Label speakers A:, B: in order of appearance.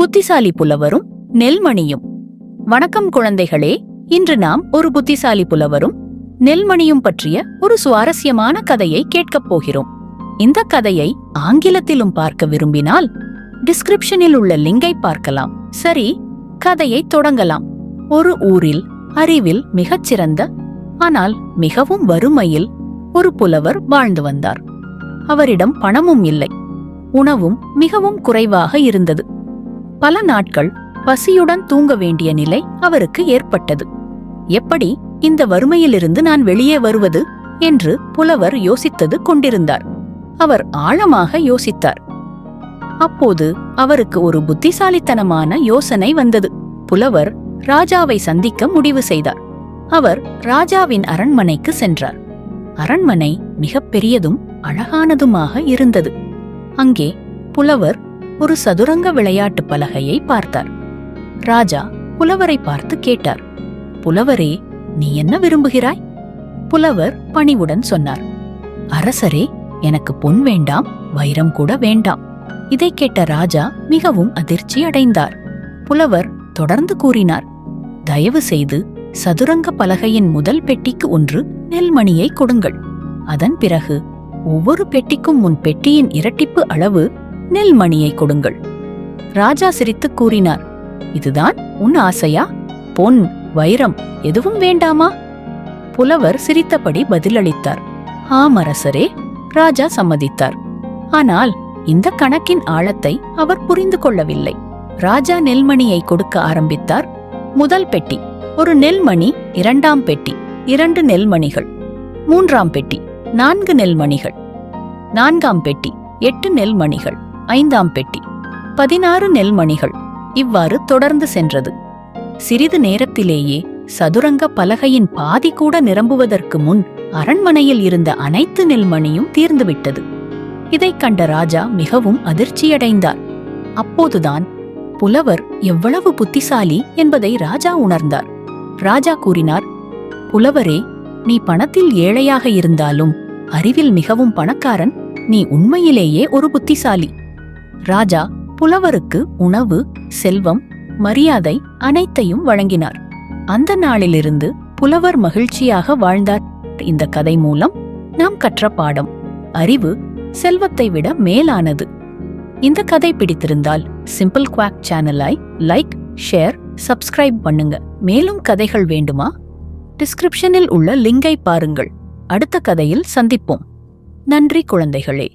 A: புத்திசாலி புலவரும் நெல்மணியும். வணக்கம் குழந்தைகளே, இன்று நாம் ஒரு புத்திசாலி புலவரும் நெல்மணியும் பற்றிய ஒரு சுவாரஸ்யமான கதையை கேட்கப் போகிறோம். இந்த கதையை ஆங்கிலத்திலும் பார்க்க விரும்பினால் டிஸ்கிரிப்ஷனில் உள்ள லிங்கை பார்க்கலாம். சரி, கதையை தொடங்கலாம். ஒரு ஊரில் அறிவில் மிகச்சிறந்த ஆனால் மிகவும் வறுமையில் ஒரு புலவர் வாழ்ந்து வந்தார். அவரிடம் பணமும் இல்லை, உணவும் மிகவும் குறைவாக இருந்தது. பல நாட்கள் பசியுடன் தூங்க வேண்டிய நிலை அவருக்கு ஏற்பட்டது. எப்படி இந்த வறுமையிலிருந்து நான் வெளியே வருவது என்று புலவர் யோசித்தது கொண்டிருந்தார். அவர் ஆழமாக யோசித்தார். அப்போது அவருக்கு ஒரு புத்திசாலித்தனமான யோசனை வந்தது. புலவர் ராஜாவை சந்திக்க முடிவு செய்தார். அவர் ராஜாவின் அரண்மனைக்கு சென்றார். அரண்மனை மிகப் பெரியதும் அழகானதுமாக இருந்தது. அங்கே புலவர் ஒரு சதுரங்க விளையாட்டு பலகையை பார்த்தார். ராஜா புலவரை பார்த்து கேட்டார், புலவரே, நீ என்ன விரும்புகிறாய்? புலவர் பணிவுடன் சொன்னார், அரசரே, எனக்கு பொன் வேண்டாம், வைரம் கூட வேண்டாம். இதை கேட்ட ராஜா மிகவும் அதிர்ச்சி அடைந்தார். புலவர் தொடர்ந்து கூறினார், தயவு செய்து சதுரங்க பலகையின் முதல் பெட்டிக்கு ஒன்று நெல்மணியை கொடுங்கள். அதன் பிறகு ஒவ்வொரு பெட்டிக்கும் உன் பெட்டியின் இரட்டிப்பு அளவு நெல்மணியை கொடுங்கள். ராஜா சிரித்து கூறினார், இதுதான் உன் ஆசையா? பொன், வைரம் எதுவும் வேண்டாமா? புலவர் சிரித்தபடி பதிலளித்தார், ஆம் அரசரே. ராஜா சம்மதித்தார். ஆனால் இந்த கணக்கின் ஆழத்தை அவர் புரிந்து கொள்ளவில்லை. ராஜா நெல்மணியை கொடுக்க ஆரம்பித்தார். முதல் பெட்டி ஒரு நெல்மணி, இரண்டாம் பெட்டி 2 நெல்மணிகள், மூன்றாம் பெட்டி 4 நெல்மணிகள், நான்காம் பெட்டி 8 நெல்மணிகள், ஐந்தாம் பெட்டி 16 நெல்மணிகள். இவ்வாறு தொடர்ந்து சென்றது. சிறிது நேரத்திலேயே சதுரங்க பலகையின் பாதி கூட நிரம்புவதற்கு முன் அரண்மனையில் இருந்த அனைத்து நெல்மணியும் தீர்ந்துவிட்டது. இதைக் கண்ட ராஜா மிகவும் அதிர்ச்சியடைந்தார். அப்போதுதான் புலவர் எவ்வளவு புத்திசாலி என்பதை ராஜா உணர்ந்தார். ராஜா கூறினார், புலவரே, நீ பணத்தில் ஏழையாக இருந்தாலும் அறிவில் மிகவும் பணக்காரன். நீ உண்மையிலேயே ஒரு புத்திசாலி. ராஜா புலவருக்கு உணவு, செல்வம், மரியாதை அனைத்தையும் வழங்கினார். அந்த நாளிலிருந்து புலவர் மகிழ்ச்சியாக வாழ்ந்தார். இந்த கதை மூலம் நாம் கற்ற பாடம், அறிவு செல்வத்தை விட மேலானது. இந்த கதை பிடித்திருந்தால் சிம்பிள் குவாக் சேனலை லைக், ஷேர், சப்ஸ்கிரைப் பண்ணுங்க. மேலும் கதைகள் வேண்டுமா? டிஸ்கிரிப்ஷனில் உள்ள லிங்கை பாருங்கள். அடுத்த கதையில் சந்திப்போம். நன்றி குழந்தைகளே.